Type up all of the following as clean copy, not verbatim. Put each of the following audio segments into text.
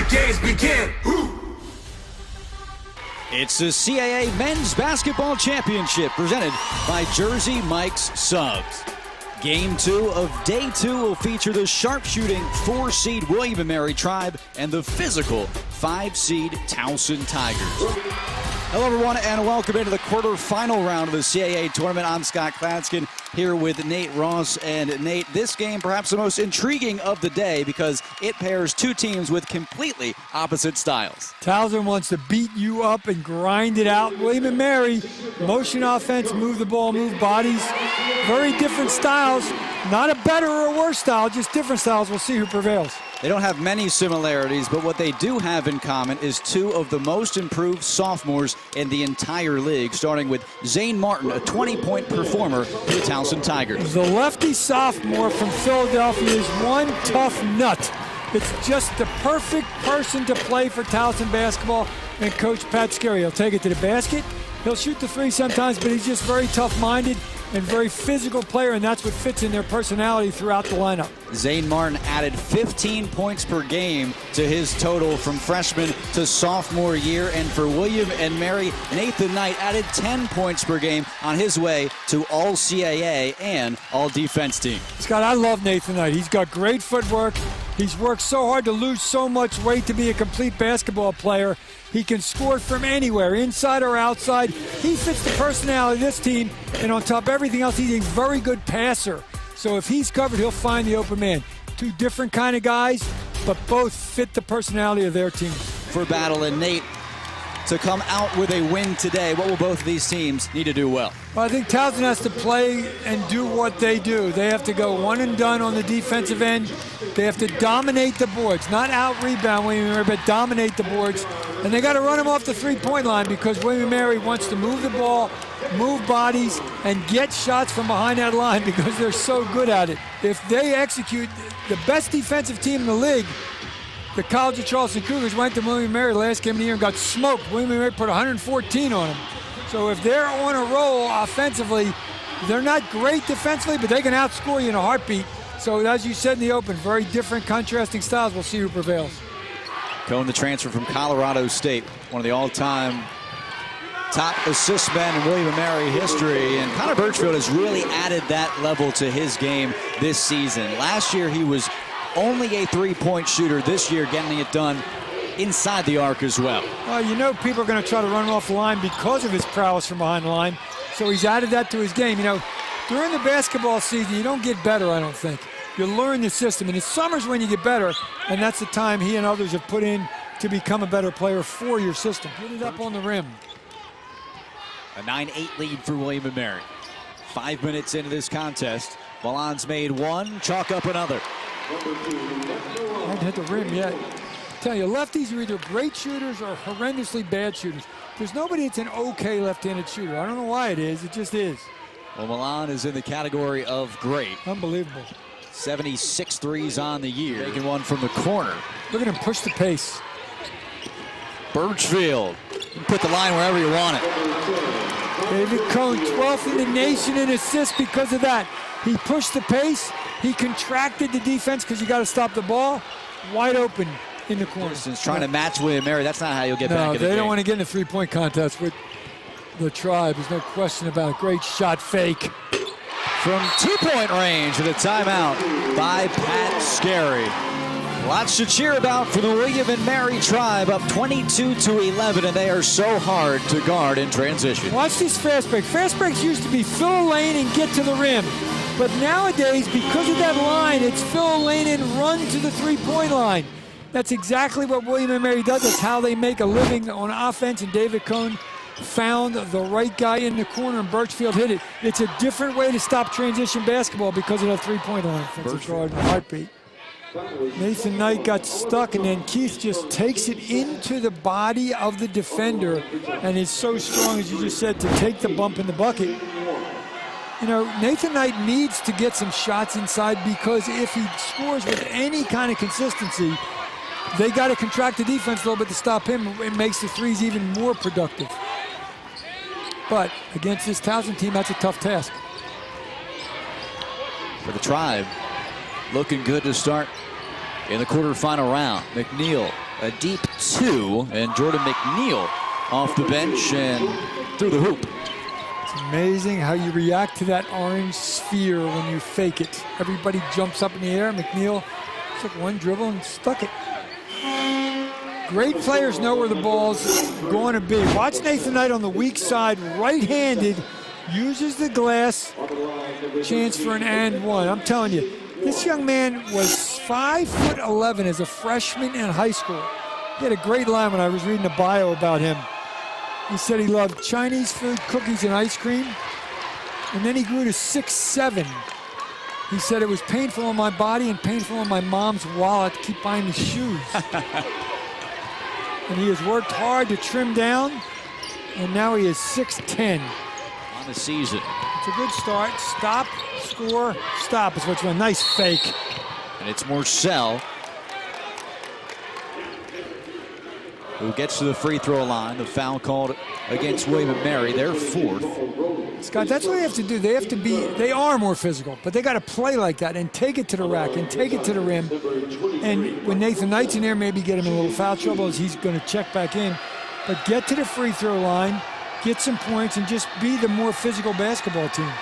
games begin. It's the CAA Men's Basketball Championship presented by Jersey Mike's Subs. Game 2 of Day 2 will feature the sharpshooting 4-seed William & Mary Tribe and the physical 5-seed Towson Tigers. Hello everyone and welcome into the quarterfinal round of the CAA tournament. I'm Scott Kladskin here with Nate Ross. And Nate, this game perhaps the most intriguing of the day because it pairs two teams with completely opposite styles. Towson wants to beat you up and grind it out. William & Mary, motion offense, move the ball, move bodies. Very different styles. Not a better or a worse style, just different styles. We'll see who prevails. They don't have many similarities, but what they do have in common is two of the most improved sophomores in the entire league, starting with Zane Martin, a 20-point performer for the Towson Tigers. The lefty sophomore from Philadelphia is one tough nut. It's just the perfect person to play for Towson basketball, and Coach Pat Scarry. He'll take it to the basket. He'll shoot the three sometimes, but he's just very tough-minded and very physical player, and that's what fits in their personality throughout the lineup. Zane Martin added 15 points per game to his total from freshman to sophomore year, and for William & Mary, Nathan Knight added 10 points per game on his way to All-CAA and All-Defense team. Scott, I love Nathan Knight. He's got great footwork. He's worked so hard to lose so much weight to be a complete basketball player. He can score from anywhere, inside or outside. He fits the personality of this team, and on top of everything else, he's a very good passer. So if he's covered, he'll find the open man. Two different kind of guys, but both fit the personality of their team. For battle, and Nate, to come out with a win today, what will both of these teams need to do well? Well, I think Towson has to play and do what they do. They have to go one and done on the defensive end. They have to dominate the boards, not out-rebound William & Mary, but dominate the boards. And they got to run them off the three-point line because William & Mary wants to move the ball, move bodies, and get shots from behind that line because they're so good at it. If they execute, the best defensive team in the league, the College of Charleston Cougars, went to William & Mary last game of the year and got smoked. William & Mary put 114 on them. So if they're on a roll offensively, they're not great defensively, but they can outscore you in a heartbeat. So as you said in the open, very different contrasting styles. We'll see who prevails. Cohn, the transfer from Colorado State, one of the all-time top assist men in William & Mary history, and Connor Birchfield has really added that level to his game this season. Last year he was only a three-point shooter. This year getting it done inside the arc as well. Well, you know people are going to try to run him off the line because of his prowess from behind the line, so he's added that to his game. You know, during the basketball season, you don't get better, I don't think. You learn the system, and it's summers when you get better, and that's the time he and others have put in to become a better player for your system. Put it up on the rim. A 9-8 lead for William & Mary. 5 minutes into this contest. Milan's made one, chalk up another. Haven't hit the rim yet. I tell you, lefties are either great shooters or horrendously bad shooters. There's nobody that's an okay left-handed shooter. I don't know why it is. It just is. Well, Milan is in the category of great. Unbelievable. 76 threes on the year. Taking one from the corner. Look at him push the pace. Birchfield. You can put the line wherever you want it. David Cohn, 12th in the nation in assists because of that. He pushed the pace. He contracted the defense because you got to stop the ball. Wide open in the corner. Since trying to match William & Mary, that's not how you'll get back in the game. They don't want to get in the three-point contest with the Tribe. There's no question about it. Great shot fake. From two-point range and a timeout by Pat Scarry. Lots to cheer about for the William & Mary Tribe, up 22-11, and they are so hard to guard in transition. Watch these fast breaks. Fast breaks used to be fill a lane and get to the rim. But nowadays, because of that line, it's fill a lane and run to the three-point line. That's exactly what William & Mary does. That's how they make a living on offense, and David Cohn found the right guy in the corner, and Birchfield hit it. It's a different way to stop transition basketball because of that three-point line. Defensive guard and heartbeat. Nathan Knight got stuck, and then Keith just takes it into the body of the defender, and is so strong, as you just said, to take the bump in the bucket. You know, Nathan Knight needs to get some shots inside because if he scores with any kind of consistency, they got to contract the defense a little bit to stop him. It makes the threes even more productive. But against this Towson team, that's a tough task. For the Tribe, looking good to start in the quarterfinal round. McNeil a deep 2, and Jordan McNeil off the bench and through the hoop. It's amazing how you react to that orange sphere when you fake it. Everybody jumps up in the air. McNeil took one dribble and stuck it. Great players know where the ball's going to be. Watch Nathan Knight on the weak side, right-handed, uses the glass, chance for an and one. I'm telling you, this young man was 5'11" as a freshman in high school. He had a great line when I was reading a bio about him. He said he loved Chinese food, cookies, and ice cream. And then he grew to 6'7". He said it was painful on my body and painful on my mom's wallet to keep buying me shoes. And he has worked hard to trim down, and now he is 6'10". On the season. It's a good start. Stop, score, stop is what's a nice fake. And it's Morcell who gets to the free throw line. The foul called against William & Mary, their 4th. Scott, that's what they have to do. They are more physical, but they got to play like that and take it to the rack and take it to the rim. And when Nathan Knight's in there, maybe get him in a little foul trouble as he's going to check back in. But get to the free throw line, get some points, and just be the more physical basketball team.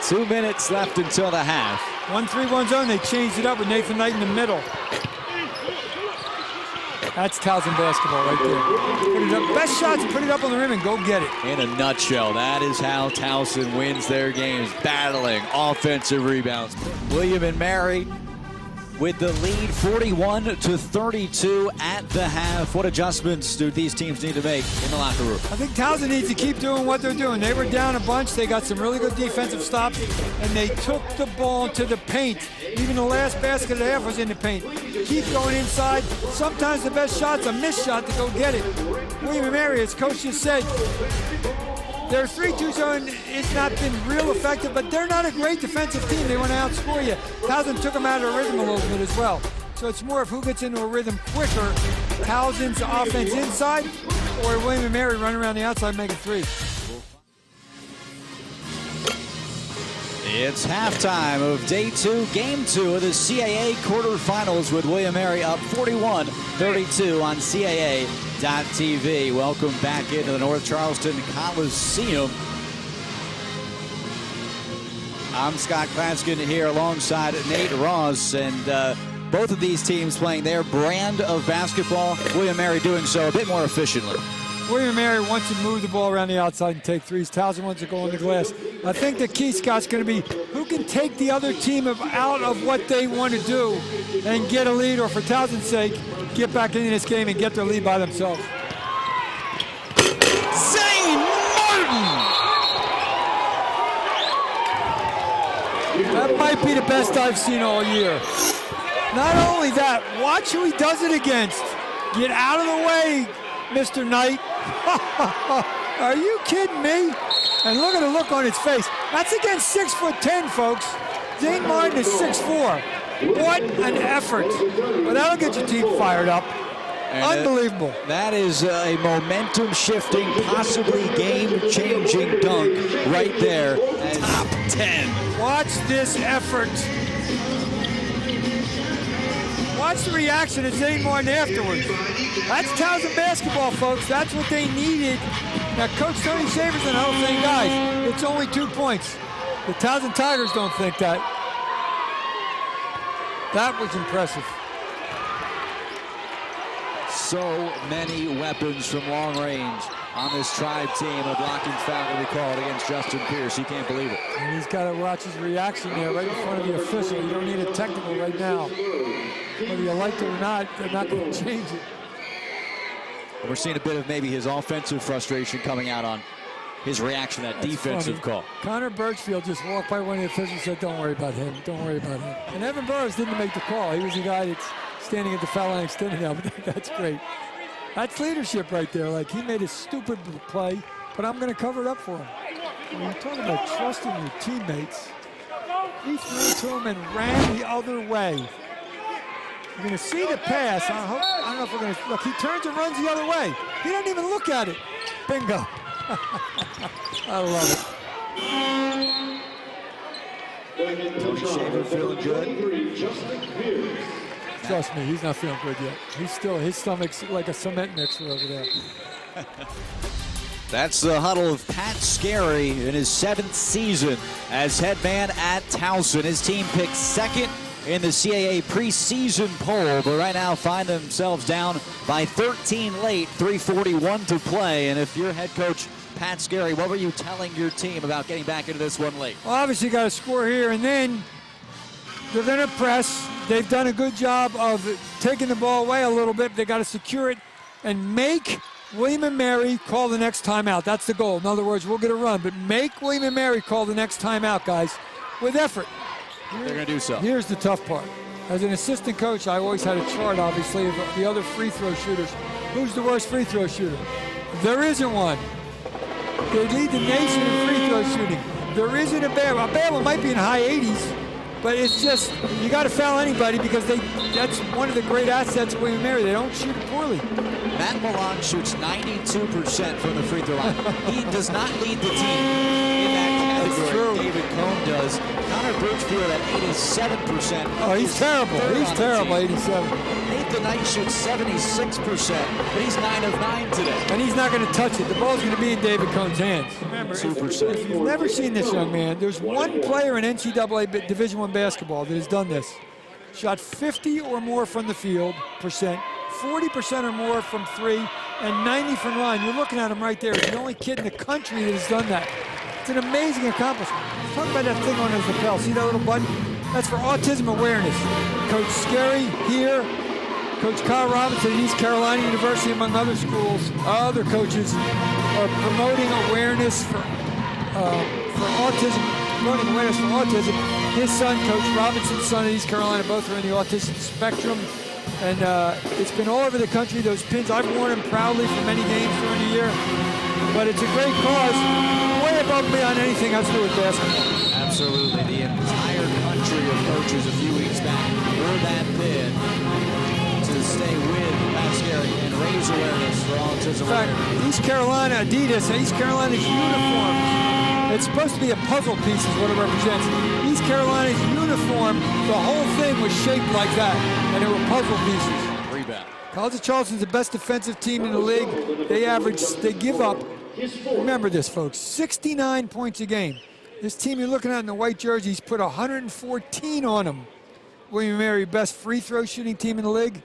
2 minutes left until the half. 1-3-1 zone. They changed it up with Nathan Knight in the middle. That's Towson basketball right there. Put it up. Best shots, put it up on the rim and go get it. In a nutshell, that is how Towson wins their games, battling offensive rebounds. William & Mary with the lead 41-32 at the half. What adjustments do these teams need to make in the locker room? I think Towson needs to keep doing what they're doing. They were down a bunch. They got some really good defensive stops, and they took the ball to the paint. Even the last basket of the half was in the paint. Keep going inside. Sometimes the best shot's a missed shot to go get it. William & Mary, as Coach just said, their 3-2 zone has not been real effective, but they're not a great defensive team. They want to outscore you. Towson took them out of the rhythm a little bit as well. So it's more of who gets into a rhythm quicker, Towson's offense inside, or William & Mary running around the outside making threes. It's halftime of day 2, game 2 of the CAA quarterfinals with William & Mary up 41-32 on CAA.TV. Welcome back into the North Charleston Coliseum. I'm Scott Klaskin here alongside Nate Ross, and both of these teams playing their brand of basketball. William & Mary doing so a bit more efficiently. William & Mary wants to move the ball around the outside and take threes. Towson wants to go on the glass. I think the key, Scott's going to be who can take the other team out of what they want to do and get a lead, or for Towson's sake, get back into this game and get their lead by themselves. Zane Martin! That might be the best I've seen all year. Not only that, watch who he does it against. Get out of the way, Mr. Knight. Are you kidding me? And look at the look on his face. That's against 6'10", folks. Zane Martin is 6'4". What an effort. Well, that'll get your team fired up. And unbelievable. That is a momentum-shifting, possibly game-changing dunk right there. Top 10. Watch this effort. Watch the reaction of Zane Martin afterwards. That's Towson basketball, folks. That's what they needed. Now, Coach Tony Shavers and the whole thing, guys, it's only 2 points. The Towson Tigers don't think that. That was impressive. So many weapons from long range on this Tribe team. A blocking foul to be called against Justin Pierce. He can't believe it. And he's got to watch his reaction there right in front of the official. You don't need a technical right now. Whether you like it or not, they're not going to change it. We're seeing a bit of maybe his offensive frustration coming out on his reaction to that defensive call. Connor Birchfield just walked by one of the officials and said, don't worry about him, don't worry about him. And Evan Burrows didn't make the call. He was the guy that's standing at the foul line extending out, but that's great. That's leadership right there. Like, he made a stupid play, but I'm going to cover it up for him. When you're talking about trusting your teammates, he threw to him and ran the other way. You're going to see the pass. I don't know if we're going to look. He turns and runs the other way. He doesn't even look at it. Bingo. I love it. Tony Shaver feeling good. Trust me, he's not feeling good yet. He's still, his stomach's like a cement mixer over there. That's the huddle of Pat Scarry in his 7th season as head man at Towson. His team picked second in the CAA preseason poll, but right now find themselves down by 13 late, 3:41 to play. And if you're head coach Pat Scarry, what were you telling your team about getting back into this one late? Well, obviously got to score here, and then they're going to press. They've done a good job of taking the ball away a little bit. They got to secure it and make William & Mary call the next timeout. That's the goal. In other words, we'll get a run, but make William & Mary call the next timeout, guys, with effort. They're going to do so. Here's the tough part. As an assistant coach, I always had a chart, obviously, of the other free throw shooters. Who's the worst free throw shooter? There isn't one. They lead the nation in free throw shooting. There isn't a Bama. Bama might be in high 80s, but it's just, you got to foul anybody because that's one of the great assets of William & Mary. They don't shoot it poorly. Matt Milan shoots 92% from the free throw line. He does not lead the team in that category. That's true. David Cohn does. Connor Bridgefield at 87%. Oh, he's terrible. He's terrible, 87. Nathan Knight shoots 76%, but he's 9 of 9 today. And he's not going to touch it. The ball's going to be in David Cohn's hands. Remember, if you've never seen this young man, there's one player in NCAA Division I basketball that has done this. Shot 50 or more from the field percent, 40% or more from three, and 90 from line. You're looking at him right there. He's the only kid in the country that has done that. It's an amazing accomplishment. Talk about that thing on his lapel. See that little button? That's for autism awareness. Coach Scarry here, Coach Kyle Robinson at East Carolina University, among other schools, other coaches are promoting awareness for autism, promoting awareness for autism. His son, Coach Robinson's son at East Carolina, both are in the autistic spectrum. And it's been all over the country, those pins. I've worn them proudly for many games during the year. But it's a great cause, way above me on anything has to do with basketball. Absolutely. The entire country of coaches a few weeks back wore that pin to stay with Pat Scarry and raise awareness for autism. In fact, East Carolina, Adidas, East Carolina's uniform, it's supposed to be a puzzle piece is what it represents. East Carolina's uniform, the whole thing was shaped like that, and it were puzzle pieces. Rebound. College of Charleston's the best defensive team in the league. They give up, remember this, folks, 69 points a game. This team you're looking at in the white jerseys put 114 on them. William & Mary, best free throw shooting team in the league,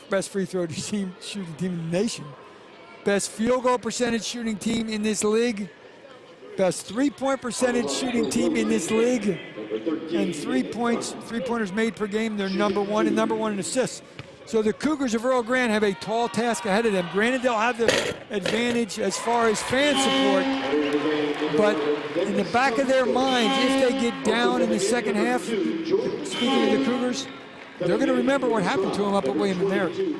best free throw shooting team in the nation, best field goal percentage shooting team in this league, best three-point percentage shooting team in this league, and three-pointers made per game, they're number one in assists. So the Cougars of Earl Grant have a tall task ahead of them. Granted, they'll have the advantage as far as fan support, but in the back of their minds, if they get down in the second half, speaking of the Cougars, they're going to remember what happened to them up at William & Mary.